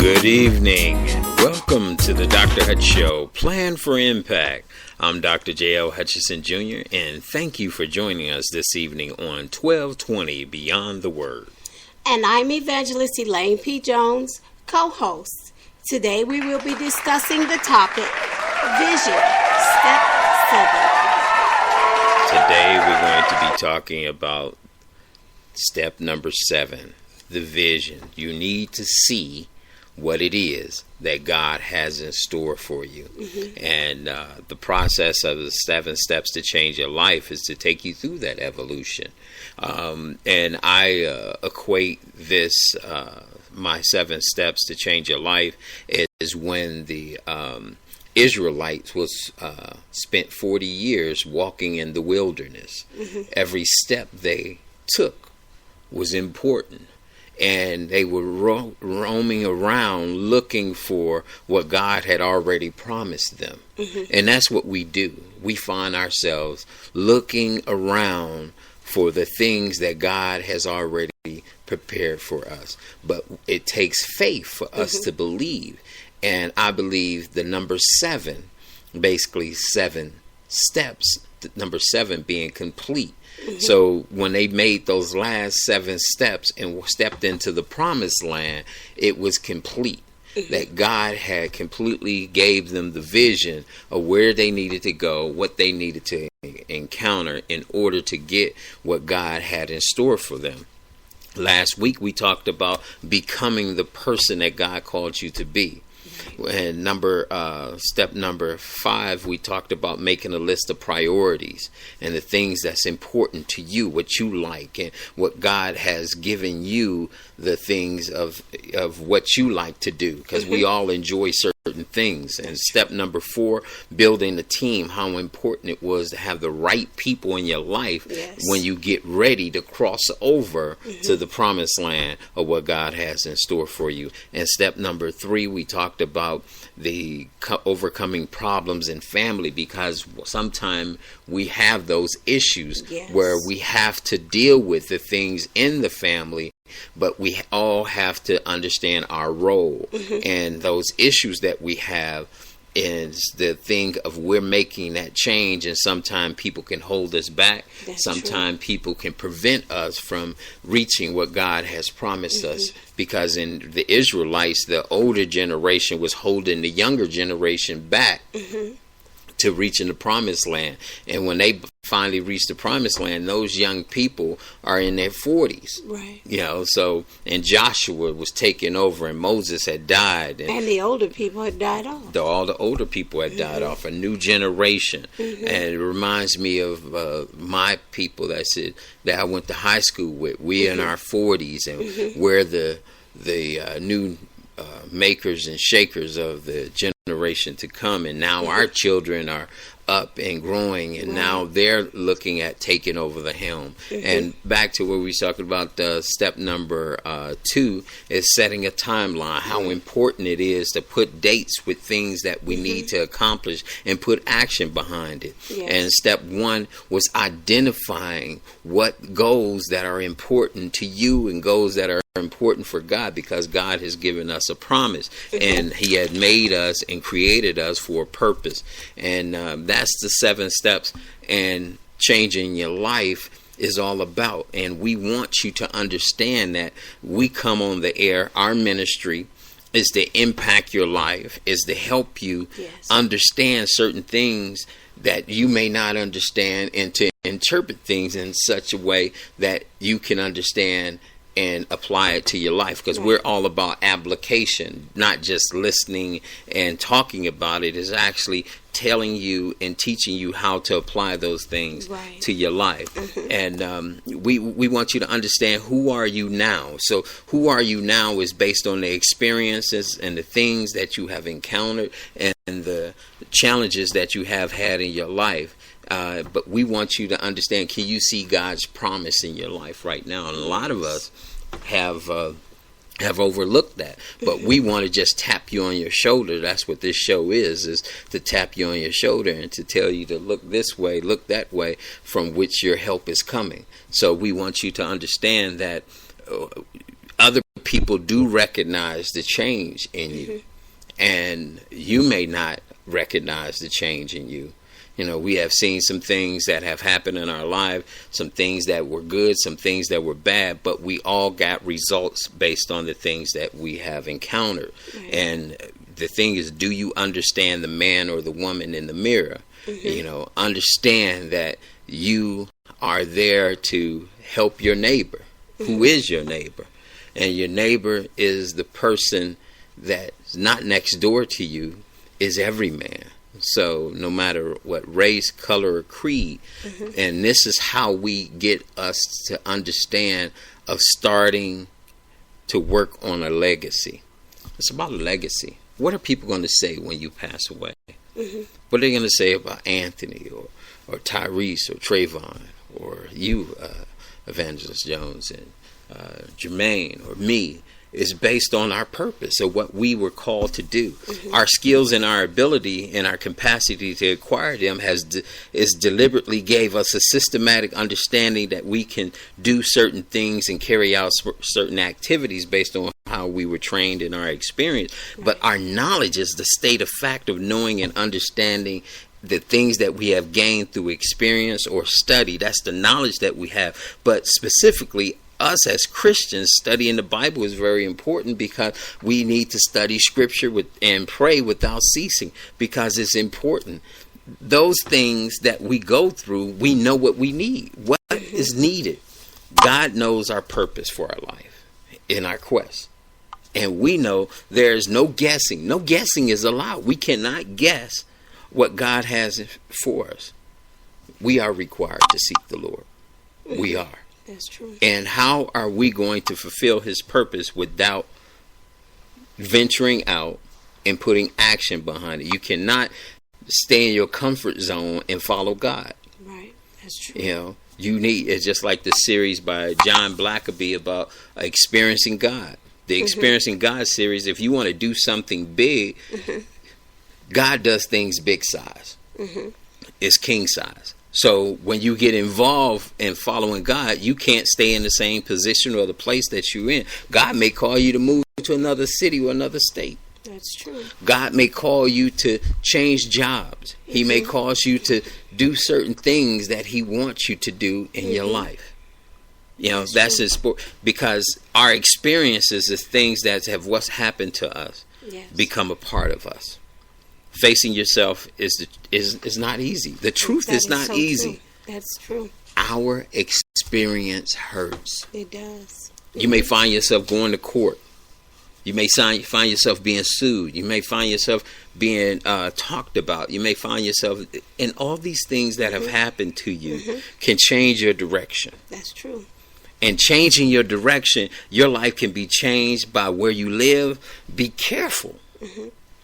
Good evening, and welcome to the Dr. Hutch Show, Plan for Impact. I'm Dr. J.L. Hutchinson Jr., and thank you for joining us this evening on 1220 Beyond the Word. And I'm Evangelist Elaine P. Jones, co-host. Today we will be discussing the topic, Vision, Step 7. Today we're going to be talking about step number 7, the vision. You need to see what it is that God has in store for you. And the process of the 7 steps to change your life is to take you through that evolution. And I equate this, my 7 steps to change your life, is when the Israelites was spent 40 years walking in the wilderness. Every step they took was important. And they were roaming around looking for what God had already promised them. And that's what we do. We find ourselves looking around for the things that God has already prepared for us. But it takes faith for us to believe. And I believe the number 7, basically 7 steps, number 7 being complete. So when they made those last 7 steps and stepped into the promised land, it was complete. That God had completely gave them the vision of where they needed to go, what they needed to encounter in order to get what God had in store for them. Last week we talked about becoming the person that God called you to be. And step number 5, we talked about making a list of priorities and the things that's important to you, what you like, and what God has given you, the things of what you like to do, because we all enjoy certain things. And step number 4, building a team, how important it was to have the right people in your life when you get ready to cross over to the promised land of what God has in store for you. And step number 3, we talked about the overcoming problems in family, because sometimes we have those issues where we have to deal with the things in the family, but we all have to understand our role. And those issues that we have is the thing of we're making that change, and sometimes people can hold us back. Sometimes people can prevent us from reaching what God has promised us, because in the Israelites, the older generation was holding the younger generation back to reaching the promised land. And when they finally reach the promised land, those young people are in their 40s. So, and Joshua was taken over, and Moses had died. And the older people had died off. All the older people had died off, a new generation. And it reminds me of my people that I went to high school with. We're in our 40s, and we're the new makers and shakers of the generation to come. And now our children are up and growing, and now they're looking at taking over the helm. And back to what we were talking about, step number 2 is setting a timeline, how important it is to put dates with things that we need to accomplish and put action behind it. And step 1 was identifying what goals that are important to you and goals that are important for God, because God has given us a promise, and He had made us and created us for a purpose. And that's the 7 steps, and changing your life is all about. And we want you to understand that we come on the air. Our ministry is to impact your life, is to help you understand certain things that you may not understand, and to interpret things in such a way that you can understand and apply it to your life, because we're all about application, not just listening and talking about it. Is actually telling you and teaching you how to apply those things to your life. And we want you to understand, who are you now? So who are you now is based on the experiences and the things that you have encountered and the challenges that you have had in your life. But we want you to understand, can you see God's promise in your life right now? And a lot of us have overlooked that, but we want to just tap you on your shoulder. That's what this show is to tap you on your shoulder and to tell you to look this way, look that way, from which your help is coming. So we want you to understand that other people do recognize the change in you, and you may not recognize the change in you. You know, we have seen some things that have happened in our life, some things that were good, some things that were bad, but we all got results based on the things that we have encountered. Right. And the thing is, do you understand the man or the woman in the mirror? You know, understand that you are there to help your neighbor. Who is your neighbor? And your neighbor is the person that's not next door to you, is every man. So no matter what race, color, or creed, and this is how we get us to understand of starting to work on a legacy. It's about a legacy. What are people going to say when you pass away? What are they going to say about Anthony or Tyrese or Trayvon or you, Evangelist Jones, and Jermaine or me? Is based on our purpose of what we were called to do. Our skills and our ability and our capacity to acquire them is deliberately gave us a systematic understanding that we can do certain things and carry out certain activities based on how we were trained in our experience. But our knowledge is the state of fact of knowing and understanding the things that we have gained through experience or study. That's the knowledge that we have. But specifically, us as Christians, studying the Bible is very important because we need to study Scripture and pray without ceasing, because it's important. Those things that we go through, we know what we need, what is needed. God knows our purpose for our life in our quest. And we know there's no guessing. No guessing is allowed. We cannot guess what God has for us. We are required to seek the Lord. We are. That's true. And how are we going to fulfill his purpose without venturing out and putting action behind it? You cannot stay in your comfort zone and follow God. Right. That's true. You know, it's just like the series by John Blackaby about experiencing God. The Experiencing God series, if you want to do something big, God does things big size. It's king size. So when you get involved in following God, you can't stay in the same position or the place that you're in. God may call you to move to another city or another state. That's true. God may call you to change jobs. He may cause you to do certain things that he wants you to do in your life. You know, that's his sport, because our experiences, the things that have what's happened to us, become a part of us. Facing yourself is not easy. The truth is not easy. That's true. Our experience hurts. It does. You may find yourself going to court. You may find yourself being sued. You may find yourself being talked about. You may find yourself, and all these things that have happened to you can change your direction. That's true. And changing your direction, your life can be changed by where you live. Be careful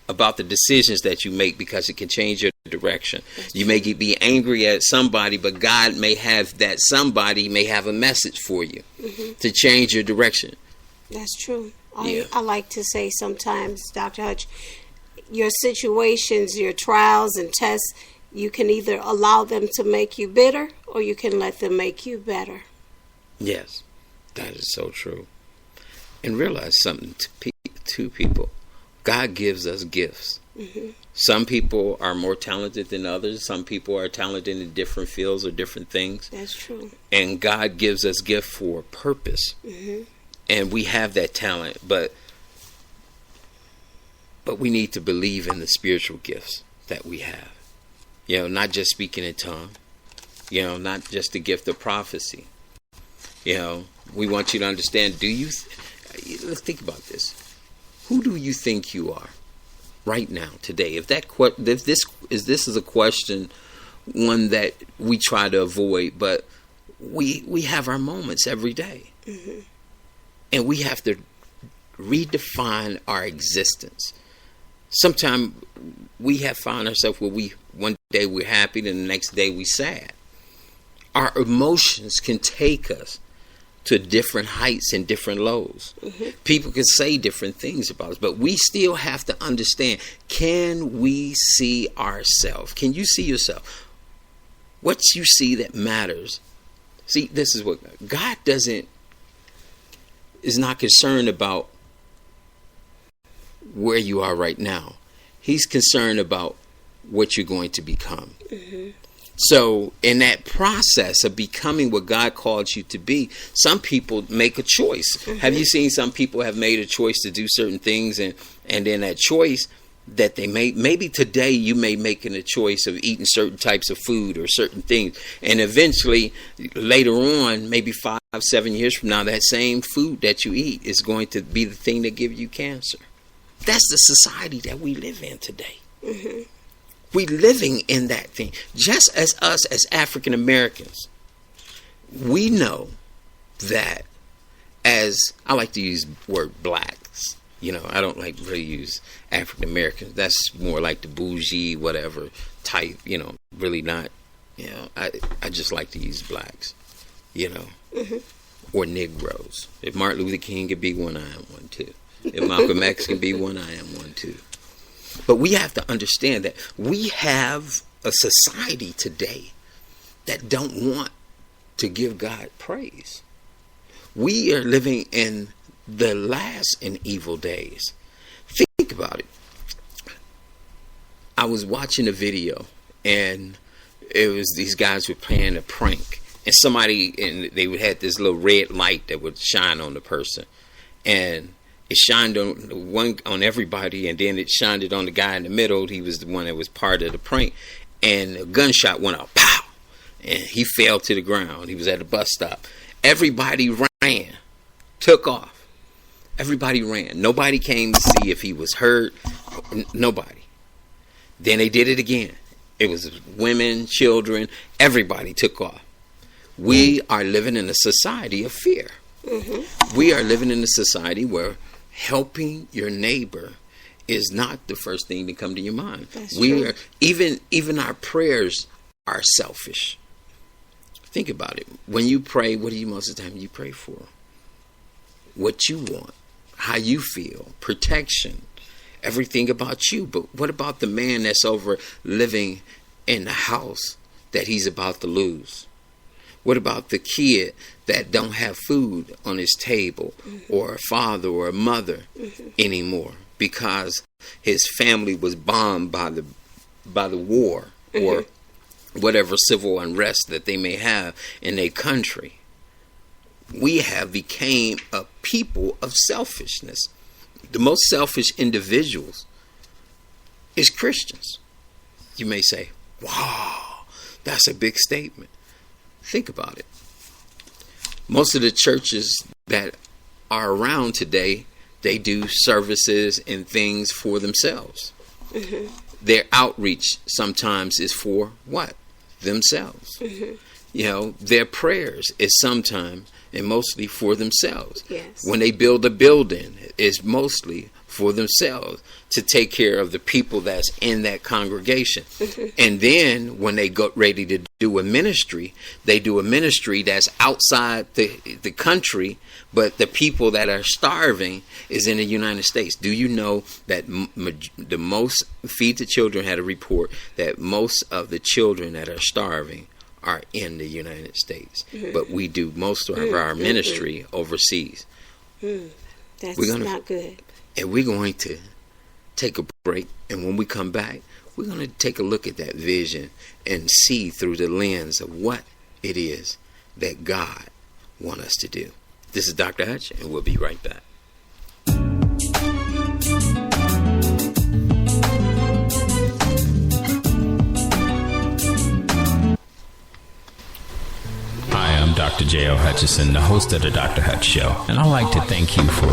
about the decisions that you make, because it can change your direction. You may be angry at somebody, but God may have that somebody may have a message for you to change your direction. That's true. I like to say sometimes, Dr. Hutch, your situations, your trials and tests, you can either allow them to make you bitter or you can let them make you better. Yes, that is so true. And realize something to people. God gives us gifts. Some people are more talented than others. Some people are talented in different fields or different things. That's true. And God gives us gifts for a purpose. And we have that talent, but we need to believe in the spiritual gifts that we have. You know, not just speaking in tongues. You know, not just the gift of prophecy. You know, we want you to understand, let's think about this. Who do you think you are right now, today? If this is a question, one that we try to avoid, but we have our moments every day. And we have to redefine our existence. Sometimes we have found ourselves where one day we're happy and the next day we're sad. Our emotions can take us to different heights and different lows. People can say different things about us, but we still have to understand, can we see ourselves? Can you see yourself? What you see that matters. See, this is what God doesn't is not concerned about where you are right now. He's concerned about what you're going to become. Mm-hmm. So in that process of becoming what God called you to be, some people make a choice. Mm-hmm. Have you seen some people have made a choice to do certain things, and then that choice that they made, maybe today you may making a choice of eating certain types of food or certain things, and eventually later on, maybe 5-7 years from now, that same food that you eat is going to be the thing that gives you cancer. That's the society that we live in today. Mm-hmm. We living in that thing. Just as us as African Americans, we know that, as I like to use the word blacks, I don't like to really use African Americans. That's more like the bougie, whatever type, really not, I just like to use blacks, mm-hmm. or Negroes. If Martin Luther King could be one, I am one too. If Malcolm X can be one, I am one too. But we have to understand that we have a society today that don't want to give God praise. We are living in the last and evil days. Think about it. I was watching a video, and it was these guys were playing a prank, and they would have this little red light that would shine on the person, and it shined on everybody, and then it shined it on the guy in the middle. He was the one that was part of the prank, and a gunshot went off, pow, and he fell to the ground. He was at a bus stop. Everybody ran, took off. Everybody ran. Nobody came to see if he was hurt. Nobody. Then they did it again. It was women, children. Everybody took off. We are living in a society of fear. Mm-hmm. We are living in a society where helping your neighbor is not the first thing to come to your mind. That's true. Even our prayers are selfish. Think about it. When you pray, what do you most of the time you pray for? What you want, how you feel, protection, everything about you. But what about the man that's over living in the house that he's about to lose? What about the kid that don't have food on his table, mm-hmm. or a father or a mother mm-hmm. anymore because his family was bombed by the war mm-hmm. or whatever civil unrest that they may have in their country? We have became a people of selfishness. The most selfish individuals is Christians. You may say, wow, that's a big statement. Think about it. Most of the churches that are around today, they do services and things for themselves. Mm-hmm. Their outreach sometimes is for what? Themselves. Mm-hmm. Their prayers is sometimes and mostly for themselves. Yes. When they build a building, it's mostly for themselves to take care of the people that's in that congregation. Mm-hmm. And then when they go ready to do a ministry, they do a ministry that's outside the country, but the people that are starving is in the United States. Do you know that the most Feed the Children had a report that most of the children that are starving are in the United States, mm-hmm. but we do most of our ministry overseas. That's not good. And we're going to take a break, and when we come back, we're going to take a look at that vision and see through the lens of what it is that God wants us to do. This is Dr. Hutch, and we'll be right back. Dr. J.L. Hutchinson, the host of the Dr. Hutch Show. And I'd like to thank you for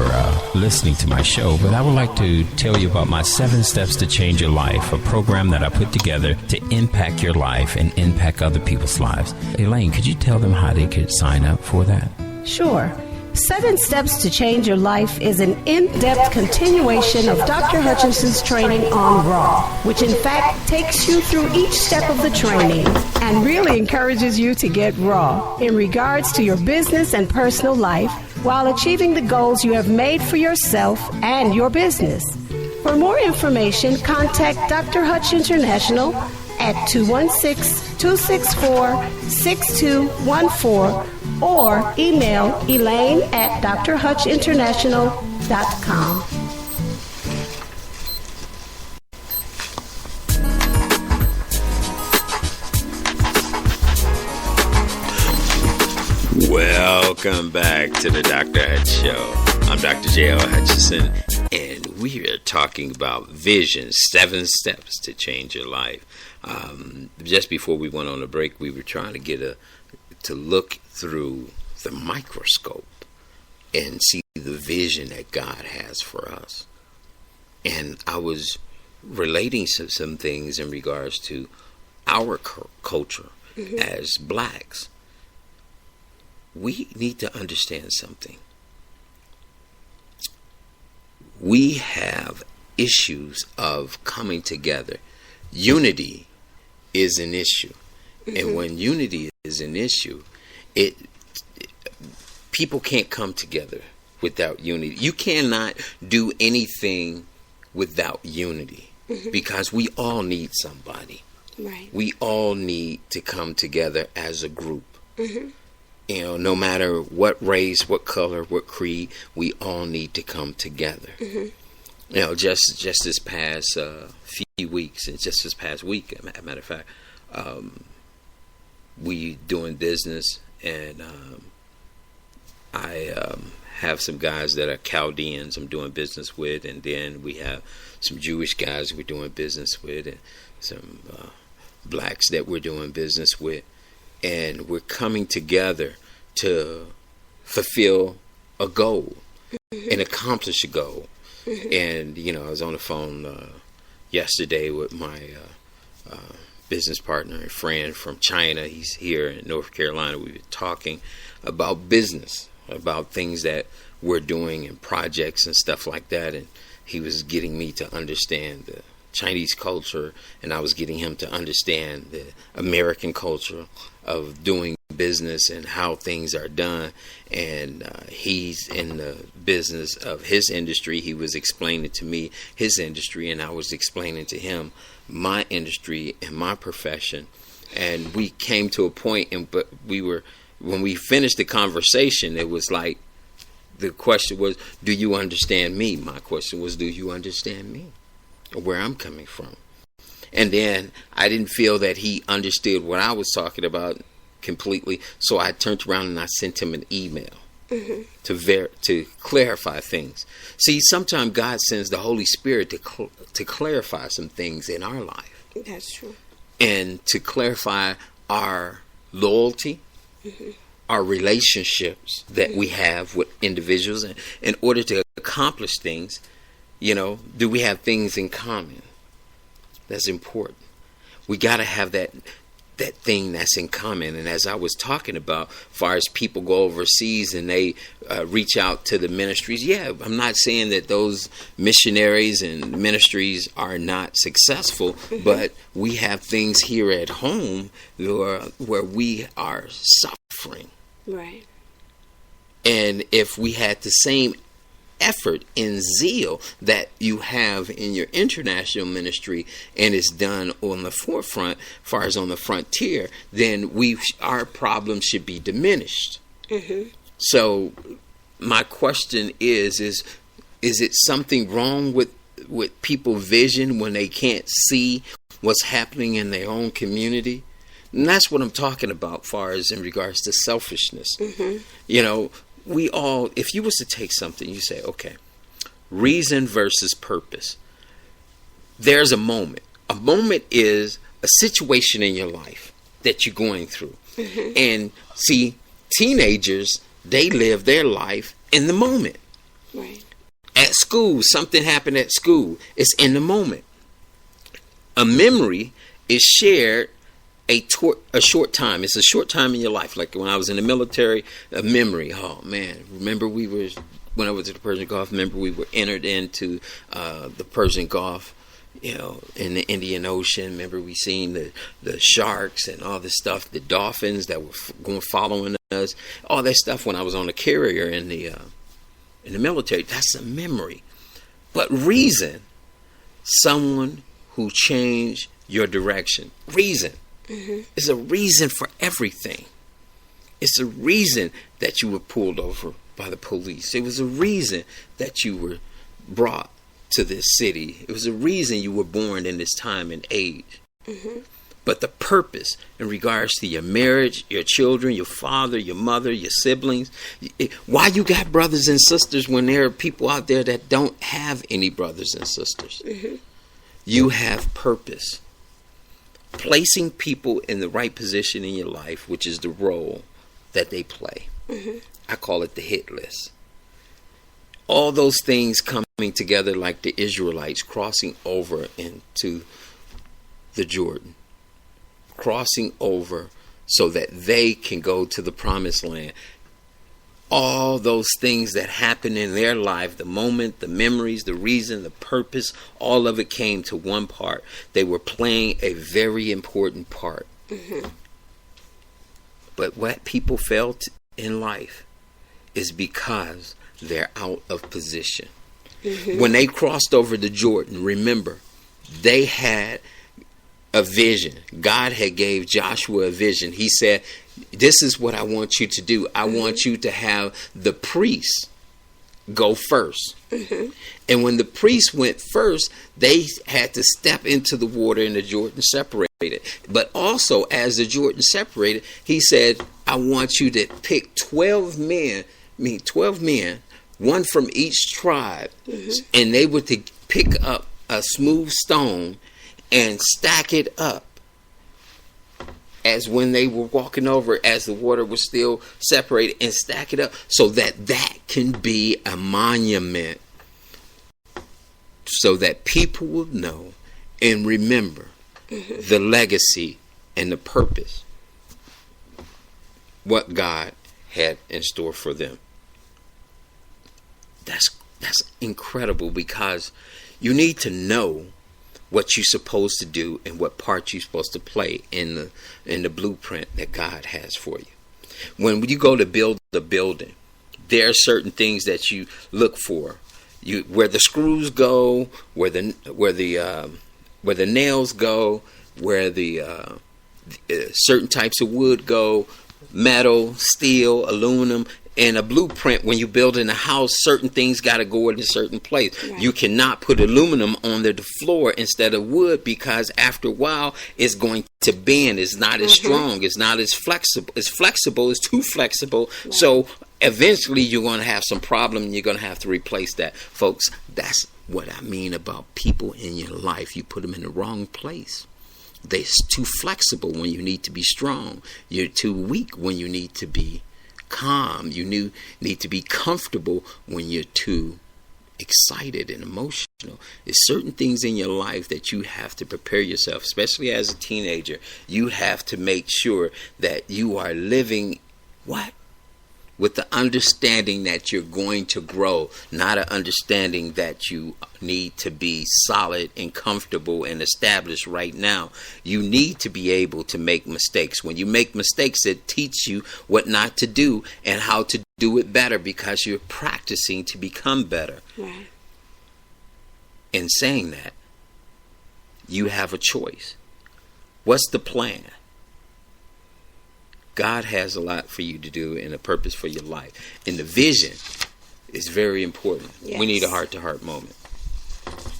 listening to my show, but I would like to tell you about my 7 Steps to Change Your Life, a program that I put together to impact your life and impact other people's lives. Elaine, could you tell them how they could sign up for that? Sure. 7 Steps to Change Your Life is an in-depth continuation of Dr. Hutchinson's training on Raw, which in fact takes you through each step of the training and really encourages you to get raw in regards to your business and personal life while achieving the goals you have made for yourself and your business. For more information, contact Dr. Hutch International at 216-264-6214 or email elaine@drhutchinternational.com. Welcome back to the Dr. Hutch Show. I'm Dr. J.L. Hutchinson, and we are talking about vision, 7 steps to change your life. Just before we went on a break, we were trying to get to look through the microscope and see the vision that God has for us. And I was relating some things in regards to our culture as blacks. We need to understand something. We have issues of coming together. Unity is an issue. And when unity is an issue, people can't come together without unity. You cannot do anything without unity because we all need somebody. Right. We all need to come together as a group. You know, no matter what race, what color, what creed, we all need to come together. You know, just this past few weeks, and just this past week, as a matter of fact, we doing business, and I have some guys that are Chaldeans I'm doing business with, and then we have some Jewish guys we're doing business with, and some blacks that we're doing business with. And we're coming together to fulfill a goal and accomplish a goal. And, you know, I was on the phone yesterday with my business partner and friend from China. He's here in North Carolina. We were talking about business, about things that we're doing and projects and stuff like that. And he was getting me to understand the Chinese culture, and I was getting him to understand the American culture of doing business and how things are done. And he's in the business of his industry. He was explaining to me his industry, and I was explaining to him my industry and my profession. And we came to a point, but when we finished the conversation, it was like the question was, do you understand me? My question was, do you understand me? Where I'm coming from. And then I didn't feel that he understood what I was talking about completely, so I turned around and I sent him an email to clarify things. See, sometimes God sends the Holy Spirit to clarify some things in our life. That's true. And to clarify our loyalty, our relationships that we have with individuals, and in order to accomplish things. You know, do we have things in common? That's important. We got to have that thing that's in common. And as I was talking about, as far as people go overseas and they reach out to the ministries, yeah, I'm not saying that those missionaries and ministries are not successful, but we have things here at home where we are suffering. Right. And if we had the same effort and zeal that you have in your international ministry, and it's done on the forefront, as far as on the frontier, then our problem should be diminished. So my question is it something wrong with people's vision when they can't see what's happening in their own community? And that's what I'm talking about, as far as in regards to selfishness. You know, we all, if you was to take something, you say, okay, reason versus purpose. There's a moment. A moment is a situation in your life that you're going through. And see, teenagers, they live their life in the moment. Right. At school, something happened at school. It's in the moment. A memory is shared a short time. It's a short time in your life. Like when I was in the military, a memory. Oh man, remember when I was at the Persian Gulf, remember we were entered into the Persian Gulf, you know, in the Indian Ocean. Remember we seen the sharks and all this stuff, the dolphins that were following us, all that stuff when I was on the carrier in the military. That's a memory. But reason, someone who changed your direction. Reason. It's a reason for everything. It's a reason that you were pulled over by the police. It was a reason that you were brought to this city. It was a reason you were born in this time and age. Mm-hmm. But the purpose in regards to your marriage, your children, your father, your mother, your siblings, why you got brothers and sisters when there are people out there that don't have any brothers and sisters? Mm-hmm. You have purpose. Placing people in the right position in your life, which is the role that they play. Mm-hmm. I call it the hit list. All those things coming together like the Israelites crossing over into the Jordan. Crossing over so that they can go to the promised land. All those things that happen in their life, the moment, the memories, the reason, the purpose, all of it came to one part. They were playing a very important part. Mm-hmm. But what people felt in life is because they're out of position. Mm-hmm. When they crossed over the Jordan, remember, they had a vision. God had gave Joshua a vision. He said, this is what I want you to do. I want you to have the priests go first. Mm-hmm. And when the priests went first, they had to step into the water and the Jordan separated. But also, as the Jordan separated, he said, I want you to pick 12 men, one from each tribe. Mm-hmm. And they were to pick up a smooth stone and stack it up as when they were walking over, as the water was still separated, and stack it up so that that can be a monument, so that people will know and remember the legacy and the purpose, what God had in store for them. That's incredible, because you need to know what you're supposed to do and what part you're supposed to play in the blueprint that God has for you. When you go to build the building, there are certain things that you look for. Where the screws go, where the nails go, where the certain types of wood go, metal, steel, aluminum. In a blueprint, when you build in a house, certain things got to go in a certain place. Right. You cannot put aluminum on the floor instead of wood, because after a while it's going to bend. It's not as strong. It's not as flexible. It's flexible. It's too flexible. Right. So eventually you're going to have some problem. You're going to have to replace that. Folks, that's what I mean about people in your life. You put them in the wrong place. They're too flexible when you need to be strong. You're too weak when you need to be calm. You need to be comfortable when you're too excited and emotional. There's certain things in your life that you have to prepare yourself, especially as a teenager. You have to make sure that you are living with the understanding that you're going to grow, not an understanding that you need to be solid and comfortable and established right now. You need to be able to make mistakes. When you make mistakes, it teaches you what not to do and how to do it better, because you're practicing to become better. Right. In saying that, you have a choice. What's the plan? God has a lot for you to do and a purpose for your life. And the vision is very important. Yes. We need a heart-to-heart moment.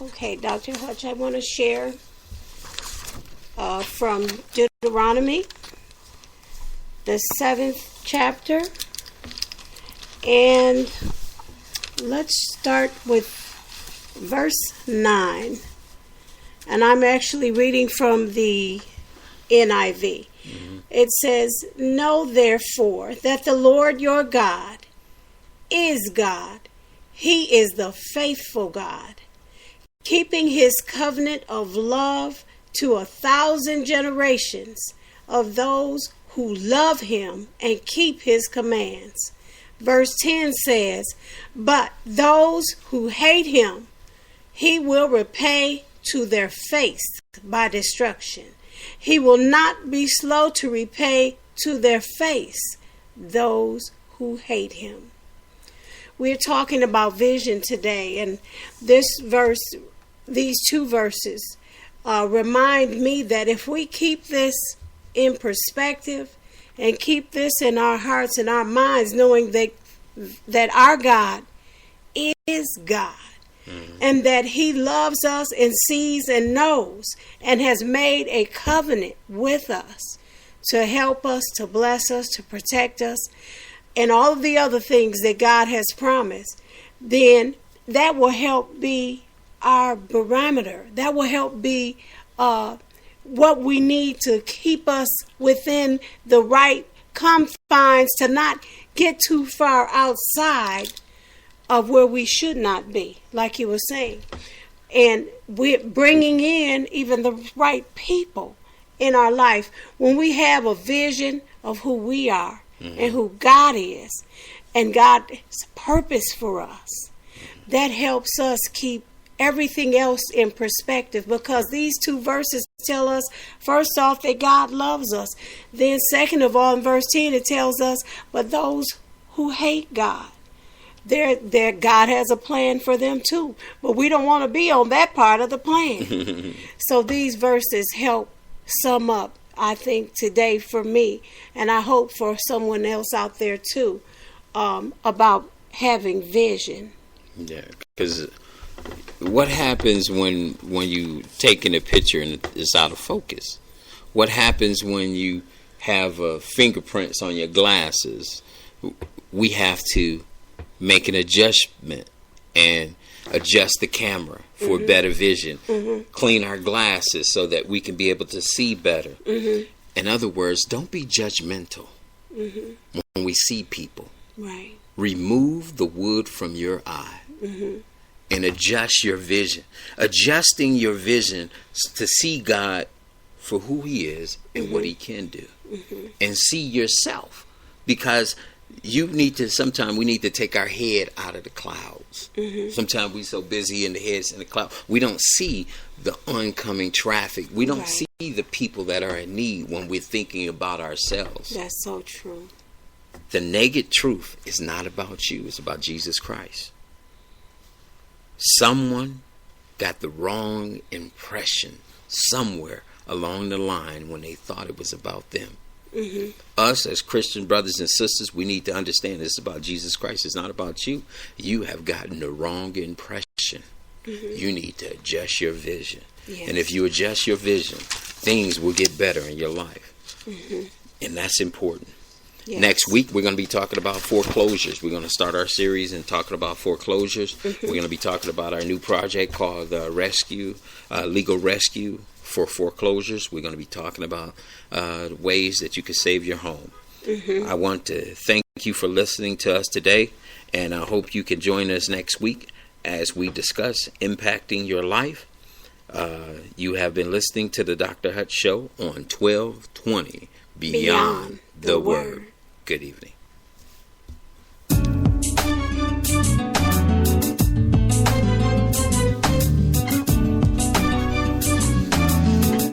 Okay, Dr. Hutch, I want to share from Deuteronomy, the 7th chapter. And let's start with verse 9. And I'm actually reading from the NIV. Mm-hmm. It says, know therefore that the Lord your God is God. He is the faithful God, keeping his covenant of love to 1,000 generations of those who love him and keep his commands. Verse 10 says, but those who hate him, he will repay to their face by destruction. He will not be slow to repay to their face those who hate him. We're talking about vision today, and this verse, these two verses, remind me that if we keep this in perspective And keep this in our hearts and our minds, knowing that our God is God. And that he loves us and sees and knows and has made a covenant with us to help us, to bless us, to protect us, and all of the other things that God has promised. Then that will help be our barometer. That will help be what we need to keep us within the right confines, to not get too far outside of where we should not be, like you were saying. And we're bringing in even the right people in our life. When we have a vision of who we are and who God is, and God's purpose for us, that helps us keep everything else in perspective, because these two verses tell us, first off, that God loves us. Then second of all, in verse 10, it tells us, but those who hate God, God has a plan for them too, but we don't want to be on that part of the plan. So these verses help sum up, I think, today for me, and I hope for someone else out there too, about having vision. Yeah, because what happens when you taking a picture and it's out of focus? What happens when you have fingerprints on your glasses? We have to make an adjustment and adjust the camera for better vision, clean our glasses so that we can be able to see better. In other words, don't be judgmental when we see people. Right. Remove the wood from your eye and adjust your vision. Adjusting your vision to see God for who he is and what he can do. And see yourself, because sometimes we need to take our head out of the clouds. Sometimes we're so busy in the heads in the cloud, we don't see the oncoming traffic. We don't see the people that are in need when we're thinking about ourselves. That's so true. The naked truth is not about you. It's about Jesus Christ. Someone got the wrong impression somewhere along the line when they thought it was about them. Us as Christian brothers and sisters, we need to understand this is about Jesus Christ. It's not about you. You have gotten the wrong impression. You need to adjust your vision. Yes. And if you adjust your vision, things will get better in your life. And that's important. Yes. Next week, we're going to be talking about foreclosures. We're going to start our series and talking about foreclosures. We're going to be talking about our new project called Legal Rescue for Foreclosures. We're going to be talking about ways that you can save your home. I want to thank you for listening to us today, and I hope you can join us next week as we discuss impacting your life. You have been listening to the Dr. Hutch Show on 1220 Beyond the Word. Good evening.